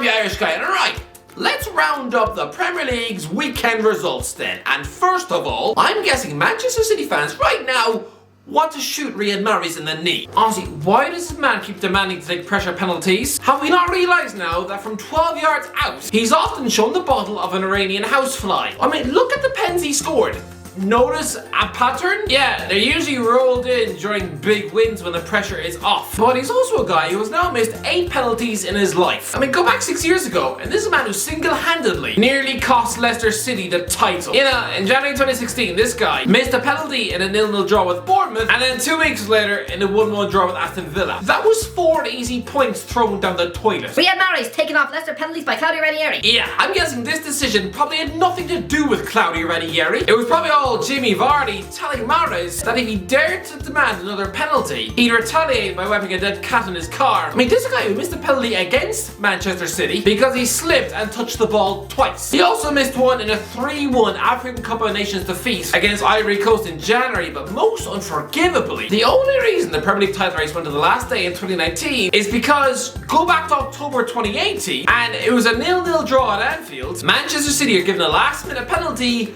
I'm the Irish guy, and alright, let's round up the Premier League's weekend results then. And first of all, I'm guessing Manchester City fans right now want to shoot Riyad Mahrez in the knee. Honestly, why does this man keep demanding to take pressure penalties? Have we not realised now that from 12 yards out, he's often shown the bottle of an Iranian housefly? I mean, look at the pens he scored. Notice a pattern? Yeah, they're usually rolled in during big wins when the pressure is off. But he's also a guy who has now missed 8 penalties in his life. I mean, go back 6 years ago, and this is a man who single-handedly nearly cost Leicester City the title. You know, in January 2016, this guy missed a penalty in a 0-0 draw with Bournemouth, and then 2 weeks later in a 1-1 draw with Aston Villa. That was 4 easy points thrown down the toilet. Riyad Mahrez taking off Leicester penalties by Claudio Ranieri. Yeah, I'm guessing this decision probably had nothing to do with Claudio Ranieri. It was probably all Jimmy Vardy telling Mahrez that if he dared to demand another penalty, he'd retaliate by wiping a dead cat in his car. I mean, this is a guy who missed a penalty against Manchester City because he slipped and touched the ball twice. He also missed one in a 3-1 African Cup of Nations defeat against Ivory Coast in January, but most unforgivably, the only reason the Premier League title race went to the last day in 2019 is because, go back to October 2018, and it was a 0-0 draw at Anfield. Manchester City are given a last-minute penalty,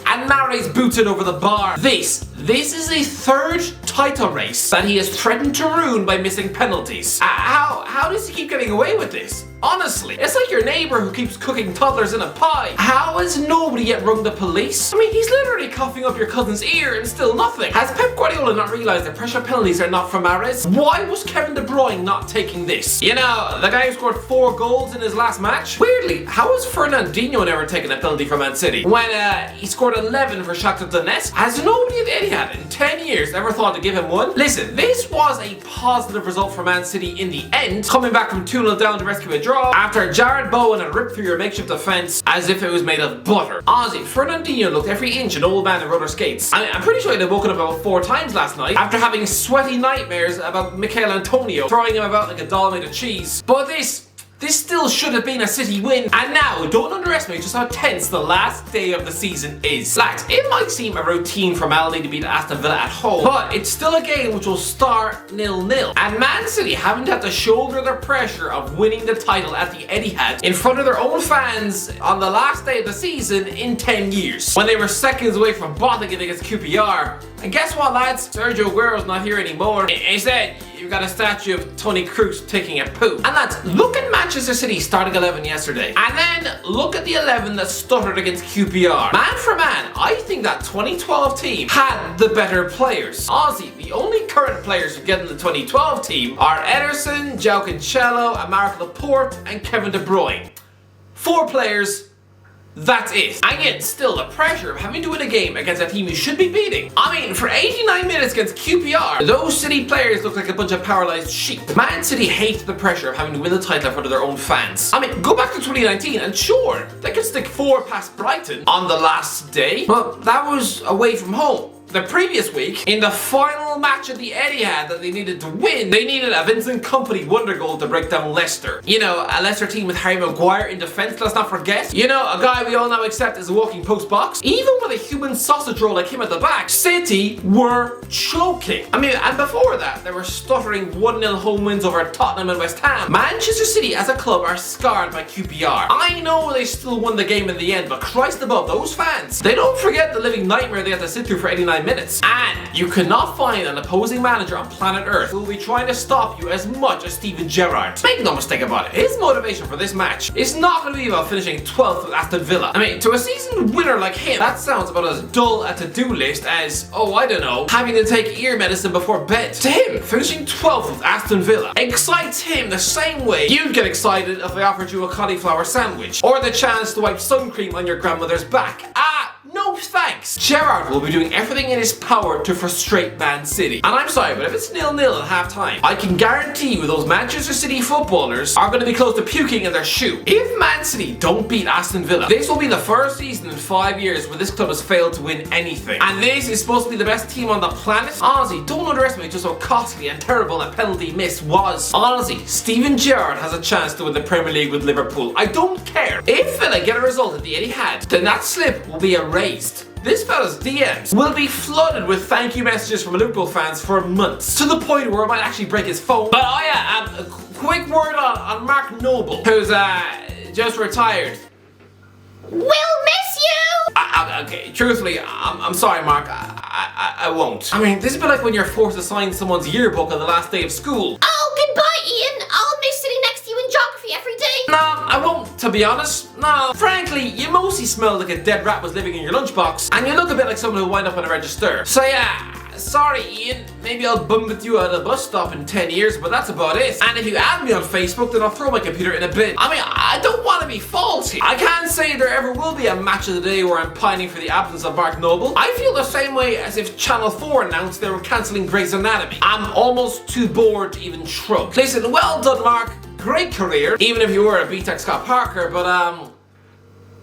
and Mahrez booted over the bar. This is a 3rd title race that he has threatened to ruin by missing penalties. How does he keep getting away with this? Honestly, it's like your neighbour who keeps cooking toddlers in a pie. How has nobody yet rung the police? I mean, he's literally coughing up your cousin's ear and still nothing. Has Pep Guardiola not realised that pressure penalties are not for Mahrez? Why was Kevin De Bruyne not taking this? You know, the guy who scored 4 goals in his last match? Weirdly, how has Fernandinho never taken a penalty from Man City? When he scored 11 for Shakhtar Donetsk? Has nobody at Etihad in 10 years ever thought to give him one? Listen, this was a positive result for Man City in the end, coming back from 2-0 down to rescue a draw after Jared Bowen had ripped through your makeshift defence as if it was made of butter. Honestly, Fernandinho looked every inch an old man in roller skates. I'm pretty sure he'd have woken up about 4 times last night after having sweaty nightmares about Michail Antonio throwing him about like a doll made of cheese. But this still should have been a City win. And now, don't underestimate just how tense the last day of the season is. Lads, it might seem a routine formality to beat Aston Villa at home, but it's still a game which will start 0-0. And Man City haven't had to shoulder the pressure of winning the title at the Etihad in front of their own fans on the last day of the season in 10 years, when they were seconds away from bottling it against QPR. And guess what, lads? Sergio Aguero's not here anymore. Instead, you've got a statue of Toni Kroos taking a poo. And lads, look at Manchester City's starting 11 yesterday, and then look at the 11 that stuttered against QPR. Man for man, I think that 2012 team had the better players. Honestly, the only current players who get in the 2012 team are Ederson, João Cancelo, Aymeric Laporte, and Kevin De Bruyne. 4 players. That's it. And yet, still, the pressure of having to win a game against a team you should be beating. I mean, for 89 minutes against QPR, those City players look like a bunch of paralysed sheep. Man City hate the pressure of having to win the title in front of their own fans. I mean, go back to 2019 and sure, they could stick 4 past Brighton on the last day, but that was away from home. The previous week, in the final match at the Etihad that they needed to win, they needed a Vincent Kompany wonder goal to break down Leicester. You know, a Leicester team with Harry Maguire in defence, let's not forget. You know, a guy we all now accept as a walking post box. Even with a human sausage roll like him at the back, City were choking. I mean, and before that, they were stuttering 1-0 home wins over Tottenham and West Ham. Manchester City as a club are scarred by QPR. I know they still won the game in the end, but Christ above, those fans, they don't forget the living nightmare they had to sit through for 89 minutes. And you cannot find an opposing manager on planet Earth who will be trying to stop you as much as Steven Gerrard. Make no mistake about it, his motivation for this match is not going to be about finishing 12th with Aston Villa. I mean, to a seasoned winner like him, that sounds about as dull a to-do list as, oh, I don't know, having to take ear medicine before bed. To him, finishing 12th with Aston Villa excites him the same way you'd get excited if I offered you a cauliflower sandwich, or the chance to wipe sun cream on your grandmother's back. No thanks. Gerrard will be doing everything in his power to frustrate Man City. And I'm sorry, but if it's 0-0 at half time, I can guarantee you those Manchester City footballers are going to be close to puking in their shoe. If Man City don't beat Aston Villa, this will be the first season in 5 years where this club has failed to win anything. And this is supposed to be the best team on the planet? Honestly, don't underestimate just how costly and terrible that penalty miss was. Honestly, Steven Gerrard has a chance to win the Premier League with Liverpool. I don't care. If Villa get a result at the Etihad, then that slip will be erased. amazed. This fella's DMs will be flooded with thank you messages from Liverpool fans for months, to the point where it might actually break his phone. But oh yeah, a quick word on Mark Noble, who's just retired. We'll miss you! Okay, truthfully, I'm sorry, Mark. I won't. I mean, this is a bit like when you're forced to sign someone's yearbook on the last day of school. Oh, goodbye, Ian. I'll miss sitting next to you in geography every day. No, I won't, to be honest. No. Frankly, you mostly smell like a dead rat was living in your lunchbox, and you look a bit like someone who wind up on a register. So yeah, sorry Ian, maybe I'll bump into you at a bus stop in 10 years, but that's about it. And if you add me on Facebook, then I'll throw my computer in a bin. I mean, I don't want to be faulty. I can't say there ever will be a match of the day where I'm pining for the absence of Mark Noble. I feel the same way as if Channel 4 announced they were cancelling Grey's Anatomy. I'm almost too bored to even shrug. Listen, well done Mark, great career, even if you were a BTEC Scott Parker, but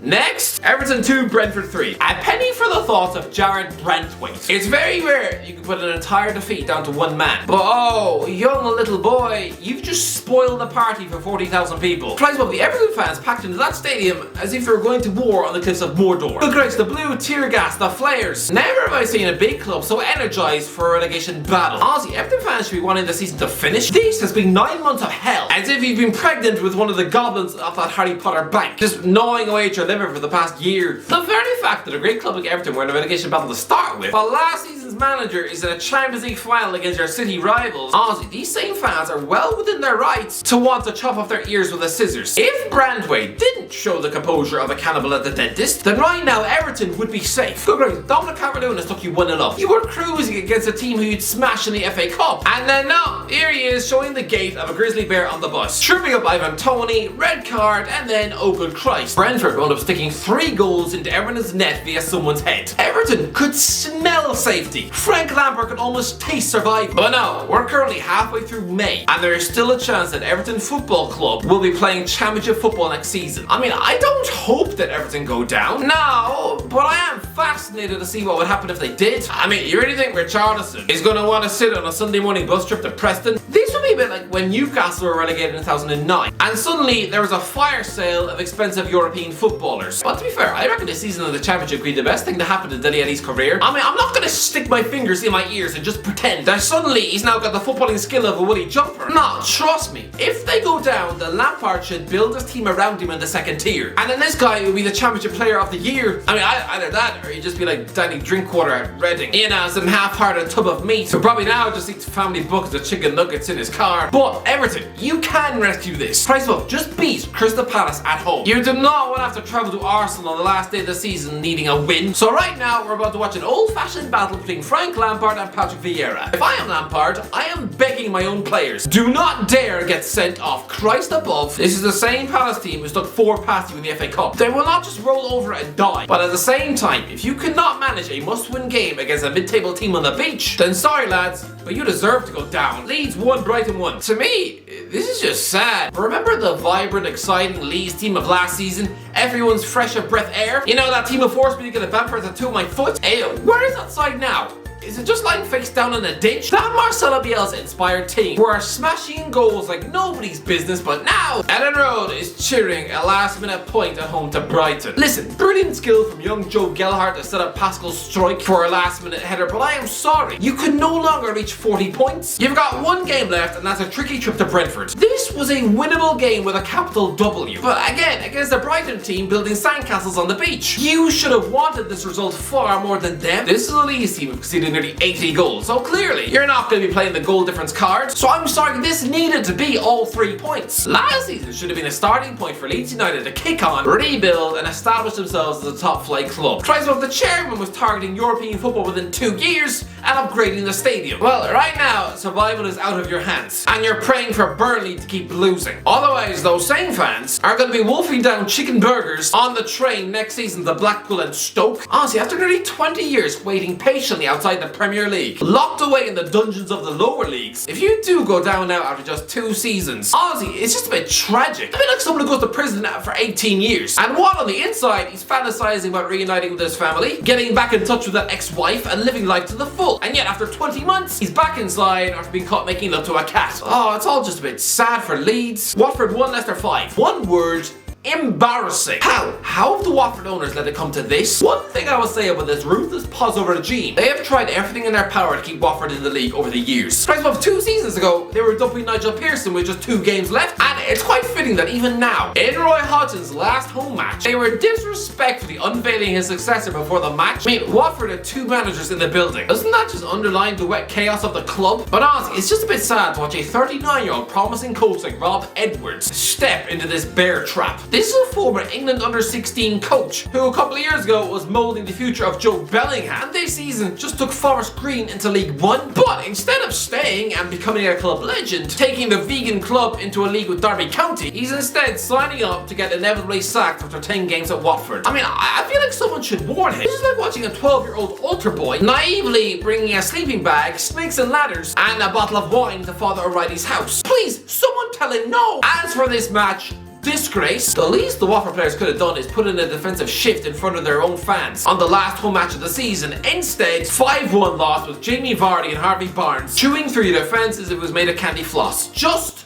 next, Everton 2, Brentford 3. A penny for the thought of Jared Brantwaite. It's very rare you can put an entire defeat down to one man. But oh, young little boy, you've just spoiled the party for 40,000 people. Prize of the Everton fans packed into that stadium as if they were going to war on the cliffs of Mordor. The grace, the blue, tear gas, the flares. Never have I seen a big club so energized for a relegation battle. Honestly, Everton fans should be wanting the season to finish. This has been 9 months of hell. As if you've been pregnant with one of the goblins off that Harry Potter bank. Just gnawing away at your liver for the past year. The very fact that a great club like Everton were in a relegation battle to start with, while last season's manager is in a Champions League final against your city rivals, honestly, these same fans are well within their rights to want to chop off their ears with the scissors. If Brandway didn't show the composure of a cannibal at the dentist, then right now Everton would be safe. Good grief, Dominic Calvert-Lewin has took you 1-0 up. You were cruising against a team who you'd smash in the FA Cup, and then no, here he is showing the gait of a grizzly bear on the bus, tripping up Ivan Toney, red card, and then oh good Christ, Brentford wound up sticking 3 goals into Everton's net via someone's head. Everton could smell safety. Frank Lampard could almost taste survival. But no, we're currently halfway through May, and there is still a chance that Everton Football Club will be playing Championship football next season. I mean, I don't hope that Everton go down, no, but I am fascinated to see what would happen if they did. I mean, you really think Richarlison is going to want to sit on a Sunday morning bus trip to Preston? This would be a bit like when Newcastle were relegated in 2009, and suddenly there was a fire sale of expensive European footballers. But to be fair, I reckon this season of the Championship could be the best thing to happen to Dele Alli's career. I mean, I'm not going to stick my fingers in my ears and just pretend that suddenly he's now got the footballing skill of a woolly jumper. No, trust me, if they go down, then Lampard should build his team around him in the second tier. And then this guy will be the Championship player of the year. I mean, either that, or he'd just be like Danny Drinkwater at Reading. You know, some half-hearted tub of meat, who probably now just eats family buckets of chicken nuggets in his car. But Everton, you can rescue this. Price up, just beat Crystal Palace at home. You do not want to have to travel to Arsenal on the last day of the season needing a win. So right now, we're about to watch an old-fashioned battle between Frank Lampard and Patrick Vieira. If I am Lampard, I am begging my own players, do not dare get sent off. Christ above, this is the same Palace team who stuck 4 past you in the FA Cup. They will not just roll over and die. But at the same time, if you cannot manage a must-win game against a mid-table team on the beach, then sorry lads, but you deserve to go down. Leeds 1, Brighton 1. To me, this is just sad. Remember the vibrant, exciting Leeds team of last season? Everyone's fresh of breath air? You know, that team who forced me to get a vampire tattoo on my foot? Hey, where is that side now? Is it just lying face down in a ditch? That Marcelo Bielsa inspired team who are smashing goals like nobody's business, but now Ellen Road is cheering a last minute point at home to Brighton. Listen, brilliant skill from young Joe Gelhardt to set up Pascal Struijk for a last minute header, but I am sorry, you could no longer reach 40 points. You've got 1 game left, and that's a tricky trip to Brentford. This was a winnable game with a capital W, but again, against the Brighton team building sandcastles on the beach. You should have wanted this result far more than them. This is a Leeds team who conceded nearly 80 goals, so clearly you're not going to be playing the goal difference card. So I'm sorry, this needed to be all 3 points. Last season should have been a starting point for Leeds United to kick on, rebuild, and establish themselves as a top flight club. Tries what the chairman was targeting European football within 2 years and upgrading the stadium. Well, right now, survival is out of your hands, and you're praying for Burnley to keep losing. Otherwise, those same fans are going to be wolfing down chicken burgers on the train next season to Blackpool and Stoke. Honestly, after nearly 20 years waiting patiently outside the Premier League, locked away in the dungeons of the lower leagues, if you do go down now after just 2 seasons, honestly, it's just a bit tragic. A bit like someone who goes to prison for 18 years, and while on the inside, he's fantasizing about reuniting with his family, getting back in touch with that ex-wife, and living life to the full. And yet, after 20 months, he's back inside after being caught making love to a cat. Oh, it's all just a bit sad for Leeds. Watford 1, Leicester 5. One word: embarrassing. How have the Watford owners let it come to this? One thing I will say about this ruthless pus-over regime, they have tried everything in their power to keep Watford in the league over the years. For example, 2 seasons ago, they were dumping Nigel Pearson with just 2 games left, and it's quite fitting that even now, in Roy Hodgson's last home match, they were disrespectfully unveiling his successor before the match. I mean, Watford had 2 managers in the building. Doesn't that just underline the wet chaos of the club? But honestly, it's just a bit sad to watch a 39-year-old promising coach like Rob Edwards step into this bear trap. This is a former England under-16 coach who a couple of years ago was moulding the future of Joe Bellingham, and this season just took Forest Green into League One. But instead of staying and becoming a club legend, taking the vegan club into a league with Derby County, he's instead signing up to get inevitably sacked after 10 games at Watford. I mean, I feel like someone should warn him. This is like watching a 12-year-old altar boy naively bringing a sleeping bag, snakes and ladders, and a bottle of wine to Father O'Reilly's house. Please, someone tell him no. As for this match, disgrace. The least the Watford players could have done is put in a defensive shift in front of their own fans on the last home match of the season. Instead, 5-1 loss with Jamie Vardy and Harvey Barnes chewing through your defence as if it was made of candy floss. Just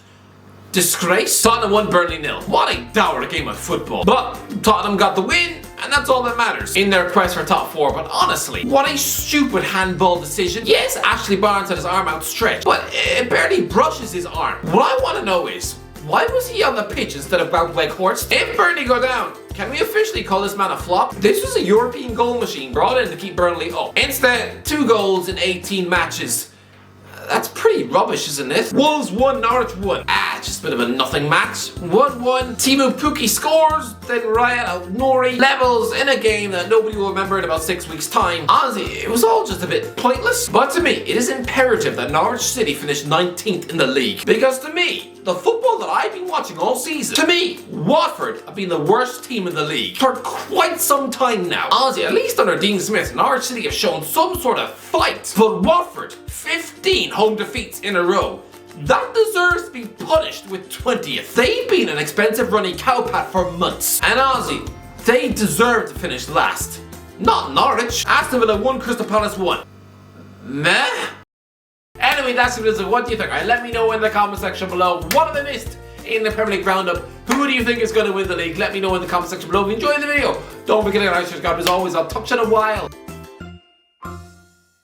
disgrace. Tottenham won, Burnley 0. What a dour game of football. But Tottenham got the win, and that's all that matters in their quest for top 4. But honestly, what a stupid handball decision. Yes, Ashley Barnes had his arm outstretched, but it barely brushes his arm. What I want to know is, why was he on the pitch instead of Wout Weghorst? If Burnley go down, can we officially call this man a flop? This was a European goal machine brought in to keep Burnley up. Instead, 2 goals in 18 matches. That's pretty rubbish, isn't it? Wolves 1, Norwich 1. Just a bit of a nothing match. 1-1. Timu Pukki scores, then Riyad Mahrez levels in a game that nobody will remember in about 6 weeks' time. Honestly, it was all just a bit pointless. But to me, it is imperative that Norwich City finish 19th in the league. Because to me, the football that I've been watching all season, to me, Watford have been the worst team in the league for quite some time now. Honestly, at least under Dean Smith, Norwich City have shown some sort of fight. But Watford, 15 home defeats in a row. That deserves to be punished with 20th. They've been an expensive running cowpat for months. And honestly, they deserve to finish last. Not Norwich. Aston Villa 1, Crystal Palace 1. Meh? Anyway, that's it. What do you think? Let me know in the comment section below. What have I missed in the Premier League roundup? Who do you think is going to win the league? Let me know in the comment section below. If you enjoyed the video, don't forget to like, subscribe. As always, I'll talk to you in a while.